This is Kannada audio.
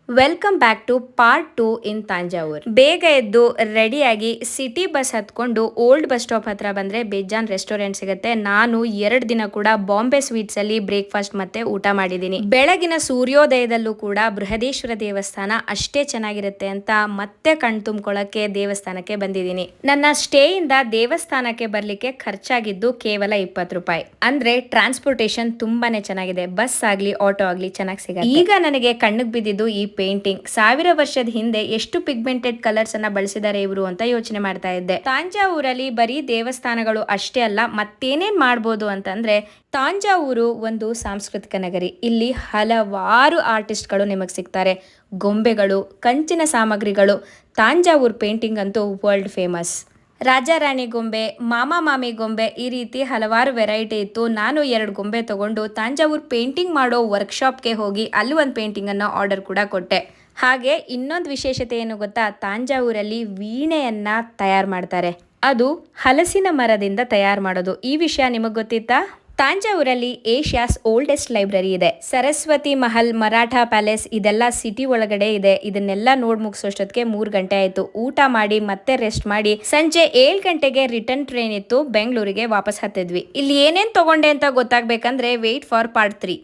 ವೆಲ್ಕಮ್ ಬ್ಯಾಕ್ ಟು ಪಾರ್ಟ್ 2 ಇನ್ ತಾಂಜಾವೂರ್. ಬೇಗ ಎದ್ದು ರೆಡಿಯಾಗಿ ಸಿಟಿ ಬಸ್ ಹತ್ಕೊಂಡು ಓಲ್ಡ್ ಬಸ್ ಸ್ಟಾಪ್ ಹತ್ರ ಬಂದ್ರೆ ಬೇಜಾನ್ ರೆಸ್ಟೋರೆಂಟ್ ಸಿಗುತ್ತೆ. ನಾನು 2 ದಿನ ಕೂಡ ಬಾಂಬೆ ಸ್ವೀಟ್ಸ್ ಅಲ್ಲಿ ಬ್ರೇಕ್ಫಾಸ್ಟ್ ಮತ್ತೆ ಊಟ ಮಾಡಿದೀನಿ. ಬೆಳಗಿನ ಸೂರ್ಯೋದಯದಲ್ಲೂ ಕೂಡ ಬೃಹದೇಶ್ವರ ದೇವಸ್ಥಾನ ಅಷ್ಟೇ ಚೆನ್ನಾಗಿರುತ್ತೆ ಅಂತ ಮತ್ತೆ ಕಣ್ ತುಂಬ್ಕೊಳ್ಳಕ್ಕೆ ದೇವಸ್ಥಾನಕ್ಕೆ ಬಂದಿದ್ದೀನಿ. ನನ್ನ ಸ್ಟೇ ಇಂದ ದೇವಸ್ಥಾನಕ್ಕೆ ಬರ್ಲಿಕ್ಕೆ ಖರ್ಚಾಗಿದ್ದು ಕೇವಲ 20 ರೂಪಾಯಿ. ಅಂದ್ರೆ ಟ್ರಾನ್ಸ್ಪೋರ್ಟೇಶನ್ ತುಂಬಾನೇ ಚೆನ್ನಾಗಿದೆ. ಬಸ್ ಆಗ್ಲಿ ಆಟೋ ಆಗ್ಲಿ ಚೆನ್ನಾಗಿ ಸಿಗುತ್ತೆ. ಈಗ ನನಗೆ ಕಣ್ಣಿಗೆ ಬಿದ್ದಿದ್ದು ಈ ಪೇಂಟಿಂಗ್. 1000 ವರ್ಷದ ಹಿಂದೆ ಎಷ್ಟು ಪಿಗ್ಮೆಂಟೆಡ್ ಕಲರ್ಸ್ ಅನ್ನ ಬಳಸಿದ್ದಾರೆ ಇವರು ಅಂತ ಯೋಚನೆ ಮಾಡ್ತಾ ಇದ್ದೆ. ತಾಂಜಾವೂರಲ್ಲಿ ಬರೀ ದೇವಸ್ಥಾನಗಳು ಅಷ್ಟೇ ಅಲ್ಲ, ಮತ್ತೇನೇನ್ ಮಾಡ್ಬೋದು ಅಂತಂದ್ರೆ, ತಾಂಜಾವೂರು ಒಂದು ಸಾಂಸ್ಕೃತಿಕ ನಗರಿ. ಇಲ್ಲಿ ಹಲವಾರು ಆರ್ಟಿಸ್ಟ್ಗಳು ನಿಮಗೆ ಸಿಗ್ತಾರೆ. ಗೊಂಬೆಗಳು, ಕಂಚಿನ ಸಾಮಗ್ರಿಗಳು, ತಾಂಜಾವೂರ್ ಪೇಂಟಿಂಗ್ ಅಂತೂ ವರ್ಲ್ಡ್ ಫೇಮಸ್. ರಾಜ ರಾಣಿ ಗೊಂಬೆ, ಮಾಮಾ ಮಾಮಿ ಗೊಂಬೆ, ಈ ರೀತಿ ಹಲವಾರು ವೆರೈಟಿ ಇತ್ತು. ನಾನು 2 ಗೊಂಬೆ ತಗೊಂಡು ತಾಂಜಾವೂರ್ ಪೇಂಟಿಂಗ್ ಮಾಡೋ ವರ್ಕ್ಶಾಪ್ಗೆ ಹೋಗಿ ಅಲ್ಲಿ ಒಂದು ಪೇಂಟಿಂಗ್ ಅನ್ನು ಆರ್ಡರ್ ಕೂಡ ಕೊಟ್ಟೆ. ಹಾಗೆ ಇನ್ನೊಂದು ವಿಶೇಷತೆ ಏನು ಗೊತ್ತಾ, ತಾಂಜಾವೂರಲ್ಲಿ ವೀಣೆಯನ್ನ ತಯಾರು ಮಾಡ್ತಾರೆ. ಅದು ಹಲಸಿನ ಮರದಿಂದ ತಯಾರು ಮಾಡೋದು. ಈ ವಿಷಯ ನಿಮಗೆ ಗೊತ್ತಿತ್ತಾ? ತಾಂಜಾವೂರಲ್ಲಿ ಏಷ್ಯಾಸ್ ಓಲ್ಡೆಸ್ಟ್ ಲೈಬ್ರರಿ ಇದೆ. ಸರಸ್ವತಿ ಮಹಲ್, ಮರಾಠ ಪ್ಯಾಲೇಸ್ ಇದೆಲ್ಲ ಸಿಟಿ ಒಳಗಡೆ ಇದೆ. ಇದನ್ನೆಲ್ಲ ನೋಡ್ ಮುಗಿಸೋಷ್ಟೊತ್ತಿಗೆ 3 ಗಂಟೆ ಆಯ್ತು. ಊಟ ಮಾಡಿ ಮತ್ತೆ ರೆಸ್ಟ್ ಮಾಡಿ ಸಂಜೆ 7 ಗಂಟೆಗೆ ರಿಟರ್ನ್ ಟ್ರೈನ್ ಇತ್ತು. ಬೆಂಗಳೂರಿಗೆ ವಾಪಸ್ ಹತ್ತಿದ್ವಿ. ಇಲ್ಲಿ ಏನೇನ್ ತಗೊಂಡೆ ಅಂತ ಗೊತ್ತಾಗ್ಬೇಕಂದ್ರೆ ವೇಟ್ ಫಾರ್ ಪಾರ್ಟ್ 3.